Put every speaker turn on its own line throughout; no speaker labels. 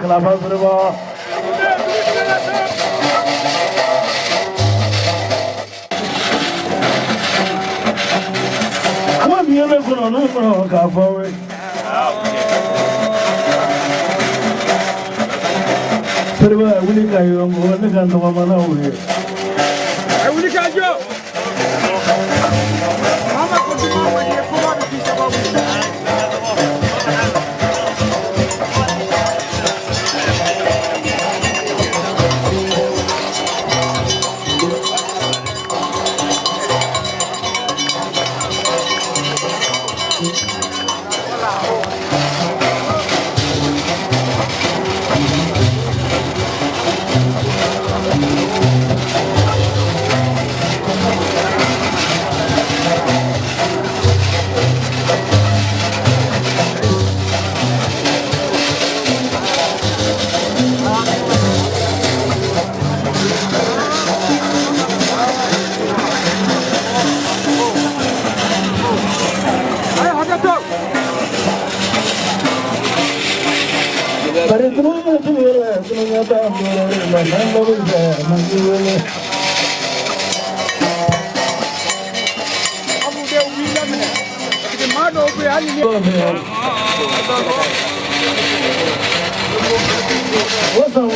Kalabazriba. Come here, no, Café. Serva, we can go on the Mamma. I will catch you. Mama, continue with your phone. What's up,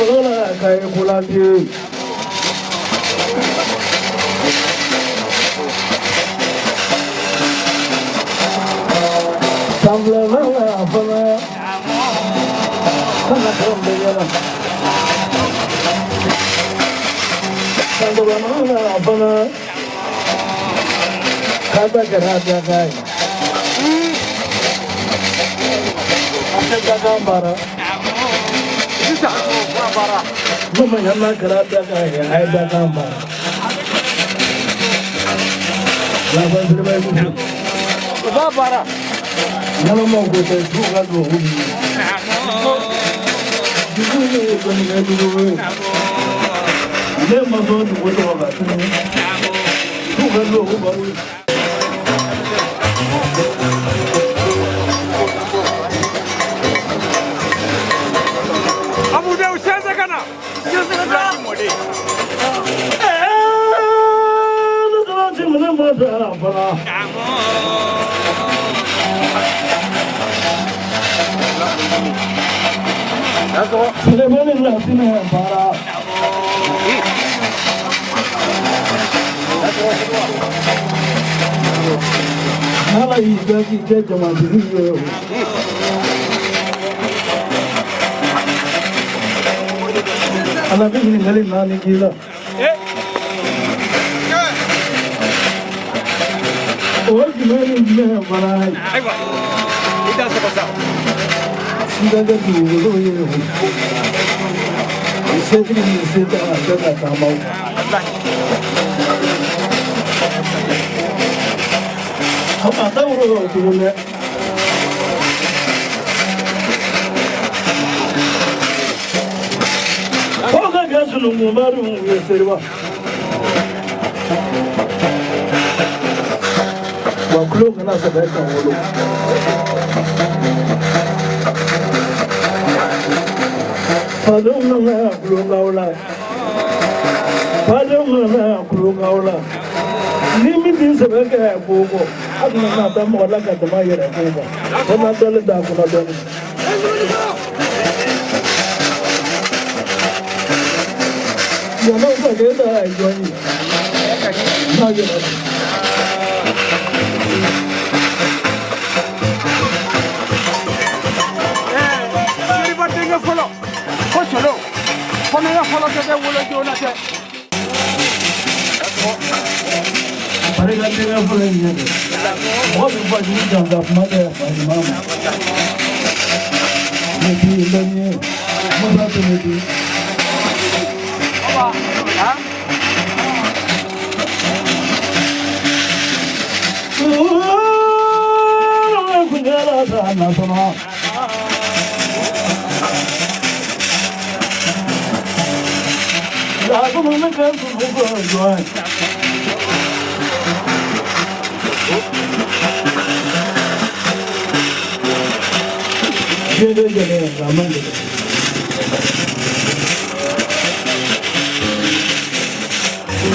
Lola?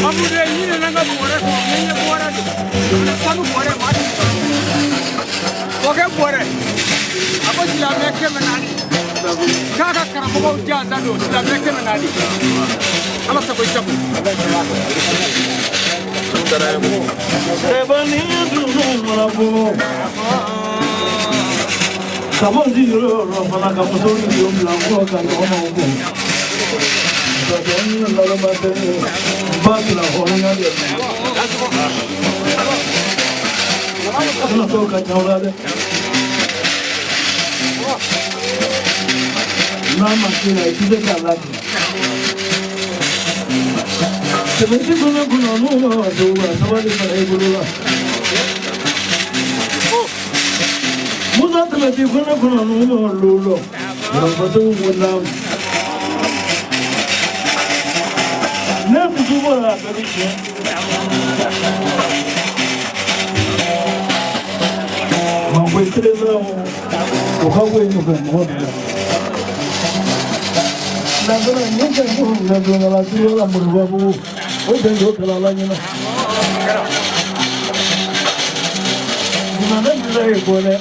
Abu de ni na nga bore ko ni bore do. Na sanu bore ma di. Oke bore. Apa sila meke menani. Kaka karamo jaza do sila meke menani. Ala sa ko chapu.
Sebani dunu marabu. Kamondi ro fana kamusori yo mlango kan ono ngo. Sabani la mate batla hoya de. Ano to ka chawla de. Mama kila itize kala. Sebenti kuna no aduwa sabani para ibulula. Muda tmeti kuna no lulo. Rabatu wala. Ne kuzubara kabishe. Mambo itreza ukawe nuka moda. Nagara nyeka nagara la tiro la murbabu. Oye ndo kala nyina. Dimana ndai kole.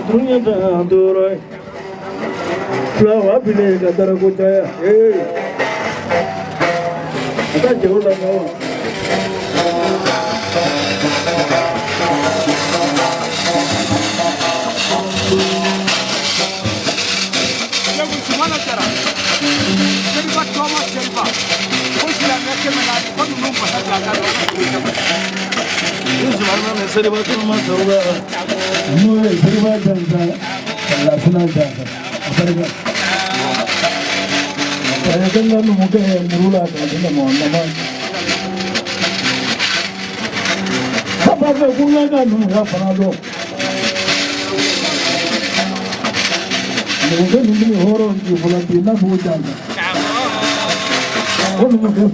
Dunia dah dorai, flower pilih kata aku caya, kita jauh dah kau.
Lagu semana cara, jadi buat Thomas jadi pak, kau sila mereka menari, kau belum pasal jaga
Ini sebenarnya mesra betul mas saudara. Mulai berubah jangan, laksana jangan. Apa yang kan mungkin berula kan mau nama. Apa punya kan nggak pernah do. Mungkin ini orang di bulan Tina bukan. Oh mungkin.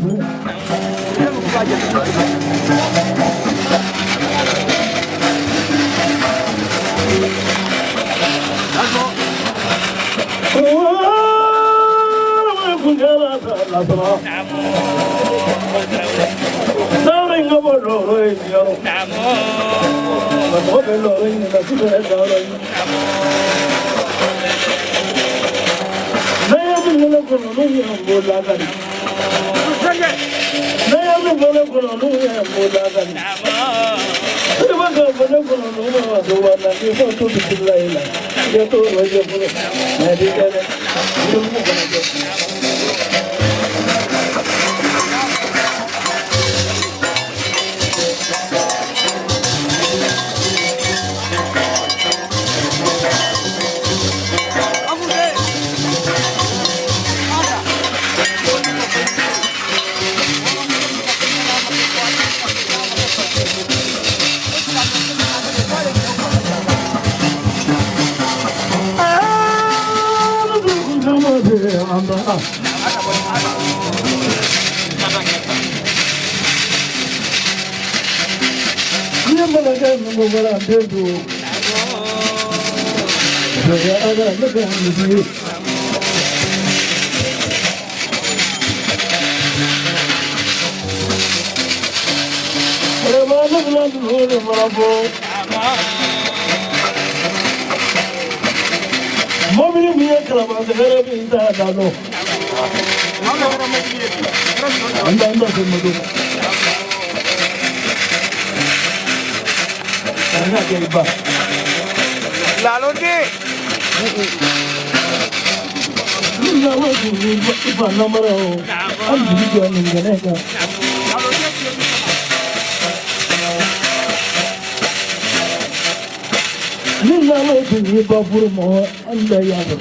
ni bafuru mo anda ya ba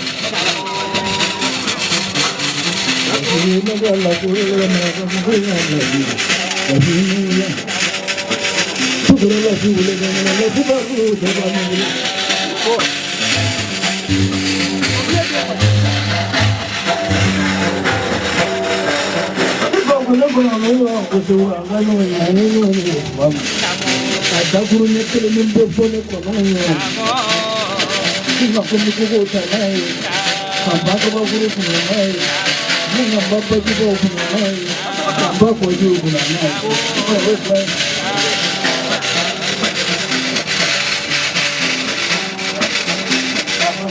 ni na ga la ko le na ga ko ya na di ni ya tu ko la tu le ga na la tu ba ko de ba ni ko Kalau kalau itu agak nunggu ada guru nyekil minta phone kono kita komunikasi sana sampai ke guru sana ni nambah baju bawa sana nambah baju sana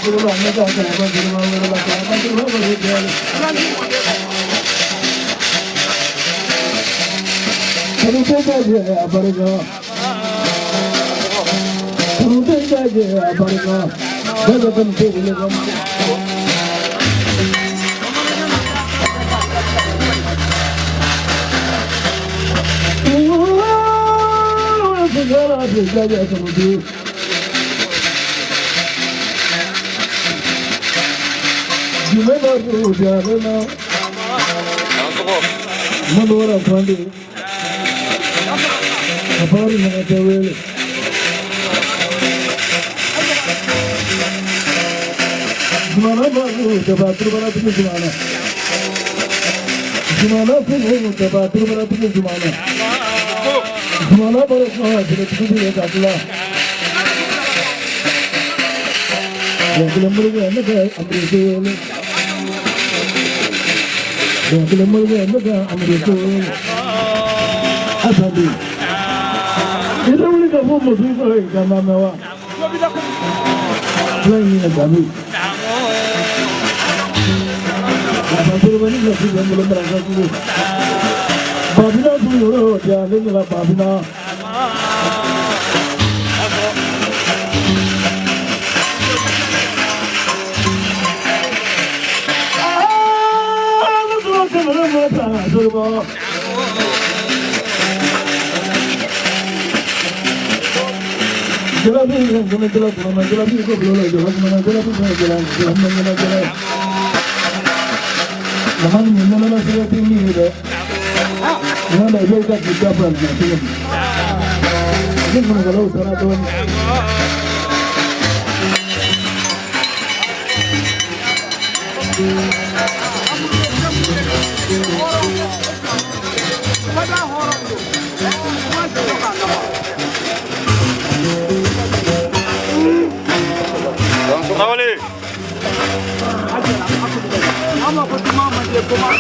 guru lama dah Terus saja aparga, terus saja aparga, jangan terlalu segala saja terus. Gimana tu jalan? Mana pandi? Apa yang nak jawab? Gimana baru debatur berat itu gimana? Gimana pun debatur berat itu gimana? Gimana baru berat itu dia taklah. Yang kelemahan ni kan Amerika ni. Yang kelemahan ni kan Amerika ni. Asal Kita boleh kamu mesti kau ikan nama. Selain ini kami. Apa tu bani lagi yang belum berangkat dulu. Babina tu yo, jangan lupa babina. Betul betul betul betul. Jelabi, jelabi ko bolo, jelabi ko jalan. Nahan minna saya tinggi ni. Nahan dah jaga kita pun. Ini mana kalau sana tu.
Awali. Ama ko mama dia ko ma.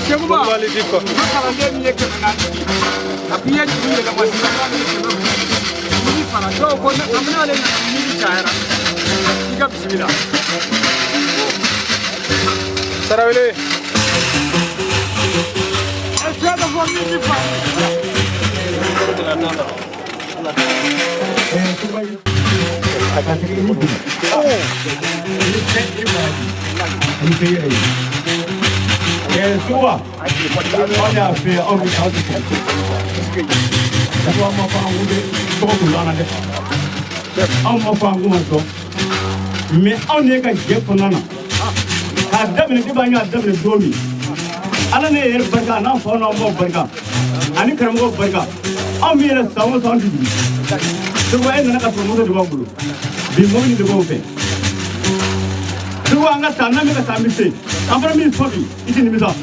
Siapa balik diko? Kalau dia ni ke nanti. Tapi yang dia nak masih nak ni. Ini para jauh pun kami ada ni cara. Tiga bismillah. Sarawili. Ada buat ni pak. Akan terima. Oh. Semua. Ada apa orang tahu. Semua apa orang tu bulan ada. Orang apa orang tu. Mais on est qu'à dire qu'on en a. Ada benda banyak ada benda domi. Anak ni berkat, nak phone nombor berkat. Ani kerana berkat. Ami ada sama di sini. Semua ini nak semua tu dua puluh. Bingung ni dua puluh. Semua angkat tanah mereka sambil se. Apa ni sorry, itu ni misal.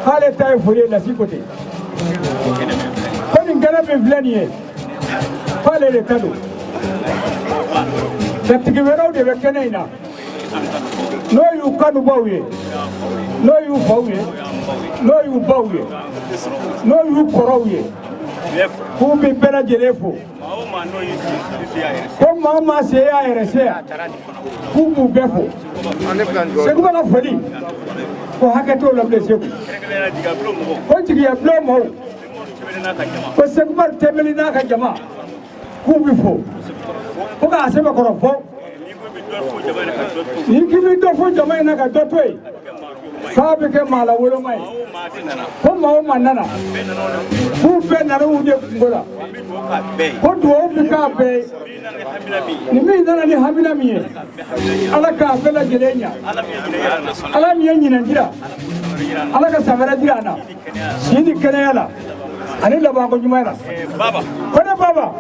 Hale tayo fure la sikote. Koni ngana be vlanie. Hale le tado. Tatiki wero de bekenaina. No yu kanu bawe. No yu bawe. No yu bawe. No yu korowe. Ku be bera jelefo. Comme maman c'est à RSA. Ku bu befo. C'est quoi la folie? Ko hakato la blessé ko tigi ya blomo ko segma temelina ka jama ku bi fo ko ka sema ko fo ni kimi do fo jama ina ka dotoi sabe ke mala wolo mai ko ma manana ku be na ru de ngola ko do bi ka be ni mi nana ni hamina mi ala ka bela jelenya ala mi nyina jira ala ka samara jira na sini kene yala ani la ba ko jumaira baba ko ne baba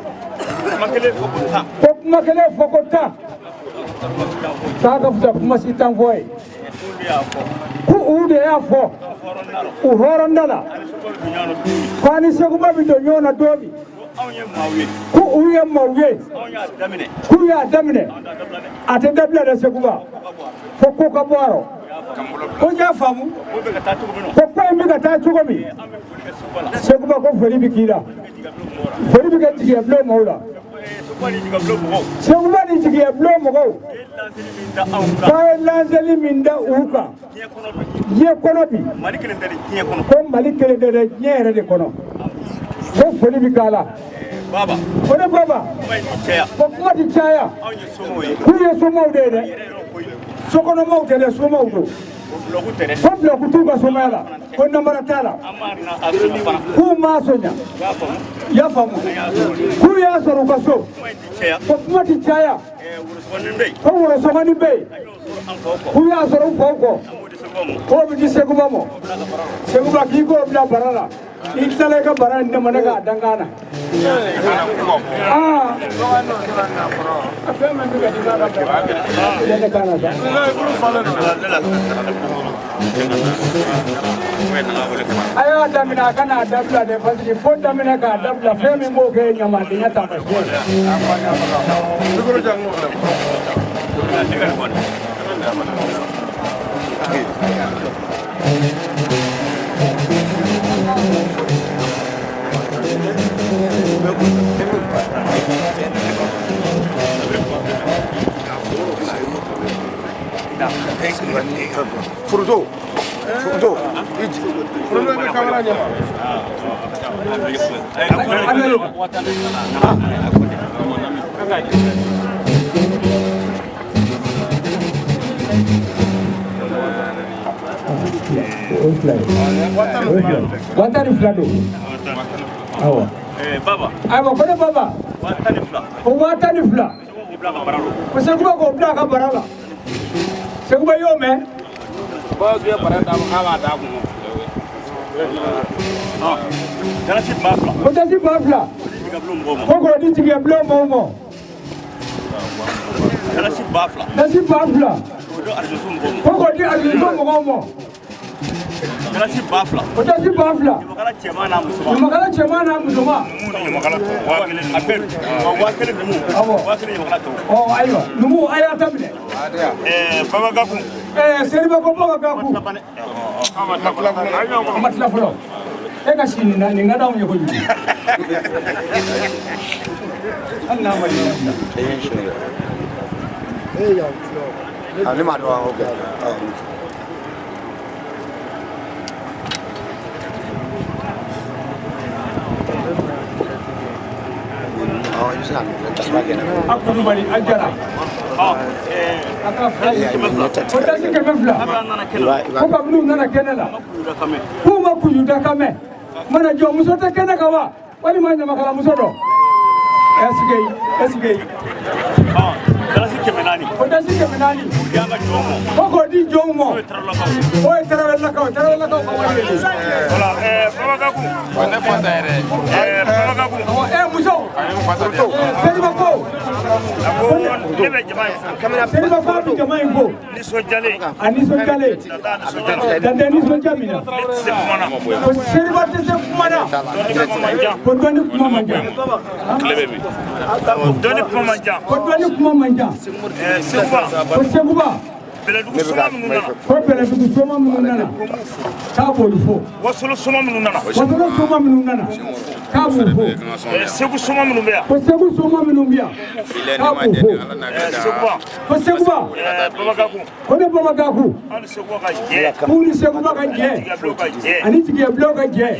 makele fokota ta ka futa kuma sitan foy ku ude ya fo u horondala kwani seguma bi do nyona dobi ku uye mawye ku ya damine ate dabla da seguma foko ka boro ko ja famu ko pa mi ga ta tugo mi seguma ko feri bikira feri bi ga tiya blo mawla seguma ni tiya blo mo ka lanzeli minda uka ye kono bi ko malikele de nyere de kono ko feri bikala baba ko baba ko kuma ti chaya ku ye somo de sokono mawtele somo do ko bloku tuba somala ko namara tala ku ma sonya ya famu ku ya soru kaso ko kuma ti chaya ko woro somani be ku ya soru foko ko bi di seguba mo seguba ki ko bila barala itale ka bara inde mo daga dangana afema ndiga dinga da kana da ayo damina kana dabla de fasi fo damina ka dabla femi mo ke nyama de nyata ba
Fruto. Fruto de cámara llama.
Watani flado. Awa.
Baba.
Awa kone baba.
Watani fla.
Watani fla. Ko seguba ko bla ka barala. Seguba yo me.
Ba dia baranda ma da ku. Dalasi bafla.
Ko dalasi bafla. Ko ko di tiga blo momo.
Dalasi bafla.
Dalasi bafla. Ko ko di arjusu momo.
Dalasi bafla.
Ko dalasi bafla.
Makala chemana musuma.
Makala chemana musuma.
Makala wakile apel. Wakile numu. Wakile makala to.
Oh aiwa. Numu aya tamne.
Baba gaku.
Seriba ko baba gaku. Matla fulo. Eka sini na ninga dawo nyoko jiji. Allah mali.
Ani ma do oke. Oh, ini sana. Sebagian.
Aku bali ajara. Aka fly. Ko dasi ke mefla. Ko ka blu nana kenela. Ko ma kuyuda kame. Mana jo muso ta kenaka wa. Wali manya makala muso do. Esgei.
Dalasi kemenani.
Ko dasi ke menani.
Yanga jomo.
Ko di jomo. Oy tarawella ka ko wali.
Wala baba gaku.
Wala fata ere.
Baba gaku.
Muso. Seriba ko.
Nebe jamai.
Seriba ko jamai ko.
Ni sojale.
Ani sojale. Dande ni sojamina. Ko seriba te se kumana. Ko doni kuma manja.
Klebebi. Doni kuma manja.
Ko doni kuma manja.
Seguba.
Ko seguba.
Beledugu soma mununa.
Ko beledugu soma mununa. Ka bolu fo.
Wasolo soma mununa.
Wasolo soma mununa. Ka bolu fo.
Segu soma munubia.
Ko segu soma munubia. Ka bolu fo.
Seguba.
Ko seguba.
Baba gaku.
Ko ne baba gaku.
Ani seguba ka je.
Kuni seguba ka je. Ani tigiya blo ka je.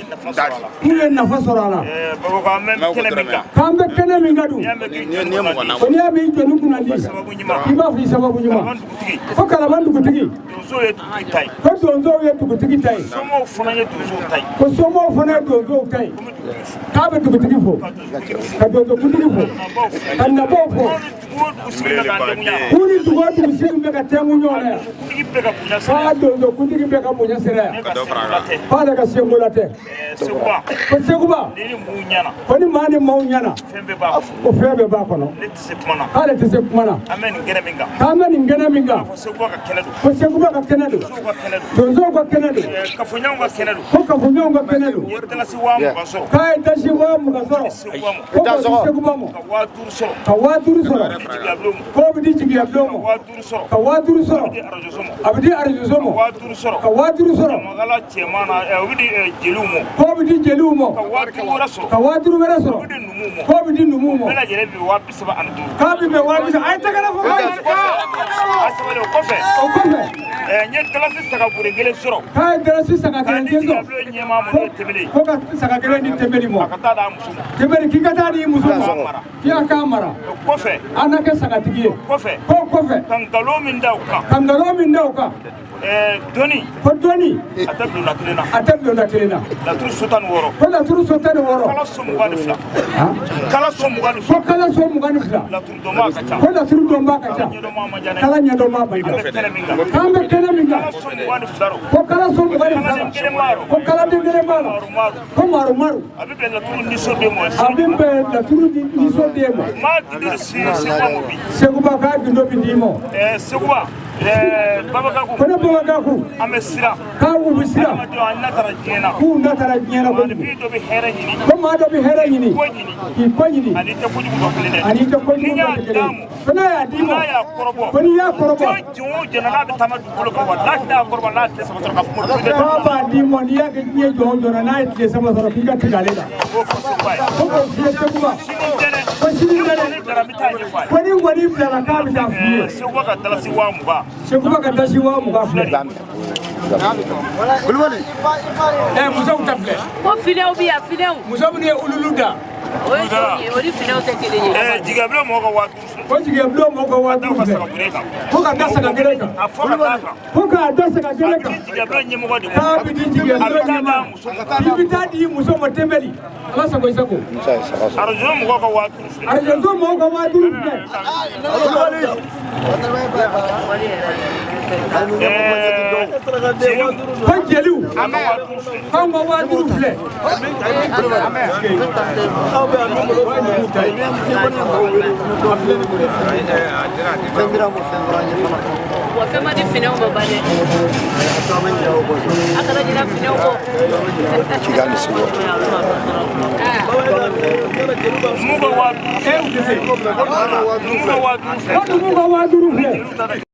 Kuni nafa sorala.
Baba ka men kele minga.
Kambe kene mingadu. Ko ni ami jonu kunandi. Iba fi sababu nyuma. Ko kalaban dugutigi.
Donzo ye tai.
Ko donzo ye dugutigi tai.
Somo fana ye donzo tai.
Ko somo fana donzo tai. Ka be dugutigi fo. Ka donzo dugutigi fo. Ka na bo fo. Kuni dugo dugutigi be ka temu nyona. Ka donzo dugutigi be ka munya sera. Ka daga sembola te.
Seguba.
Ko seguba.
Ni munyana.
Ko ni mani maunyana.
Fembe ba.
Ko febe ba kono.
Ni tse kumana.
Ka le tse kumana.
Amen ngene minga.
Ka mani ngene minga.
Seguba ka kenedu.
Ko seguba ka kenedu.
Seguba kenedu.
Donzo ka kenedu.
Kafunyanga kenedu.
Ko kafunyanga kenedu.
Yetala si wa mu baso.
Ka itashi wa mu kasoro.
Seguba mu.
Ko seguba mu.
Ka wa duru so.
Ka wa duru soro.
Diablomu.
Ko bi di jigi ablomo.
Wa duru so.
Ka wa duru soro.
Di arajo somo.
Abdi arju somo.
Wa duru so.
Ka wa duru soro.
Magala chemana widi jelumo.
Ko bi di jelumo.
Ka wa duru so.
Ka wa duru wera soro.
Widi numumo.
Ko bi di numumo.
Bela jere bi wa bisaba andu.
Ka bi be wa bi ay tagala fo ma.
Asabale kofe.
O ko me.
Nye dalasi saga bure gele soro.
Ka dara si saka
Ka
gele
ni
kezo.
diablo nyema mo tebele.
Ko ka saka gele ni tembeli mo.
Akata da musumo.
Tembeli ki kata di musumo. Ki akamara.
Kofe.
Anake saka tigiye.
Kofe.
Ko kofe.
Kangalo min da uka.
Kangalo min da uka.
doni
ko doni
atablu la kilena
atablu la kilena
la turu sotan woro
ko la turu sotan woro
kala somu gani fla kala somu gani
ko kala somu gani fla
la turu doma ka cha
ko la turu doma ka cha kala nya doma ba kambe kene minga
kala somu gani fla
ko kala somu gani fla ko kala dengere maro ko maru maru
abibe la turu niso demo
abibe la turu niso demo
ma gidir si segwa bi
seguba ka gindo bi dimo
segwa babagaku
kono babagaku
ame sira
ka u sira
ma do anna tarajena
ku na tarajena ko
bi do bi hera yini
ko ma do bi hera yini ki ko yini
ani te ko jugo kulene
ani te ko jugo kulene kono ya dimo
ya korobo
kono ya korobo
jo jena na tamadu ko ko wallahi da korba na te sama ka fu
ko ba dimo ni ya ke ni jo jona na te sama soro ki ga tigale da
ko so bai
ko fiye te kuma ko shini gane ko ni ngoni bla ka bi ta fiye
se ko ka dalasi wa mu ba
Sekuba kadashi wa mugafle.
Bulwali.
Musa utafle.
Ko fileu biya fileu.
Musa bune ululuda.
Ori fileu te kele.
Jigablo mo ko wa
Ko jigablo mo ko wa ko ka dasa ka gereka. Ko ka dasa ka gereka.
Jigablo nyimo ko di.
Ka bi jigablo nyima. Bi tadi muso mo tembeli. Ala sako isako.
Arjo mo ko wa.
Arjo mo ko wa duru. Panjeliu kama wadu fle
wafema di final babale akala jina final ko
Kigali sibo.
Mugo wadu.
Mugo wadu fle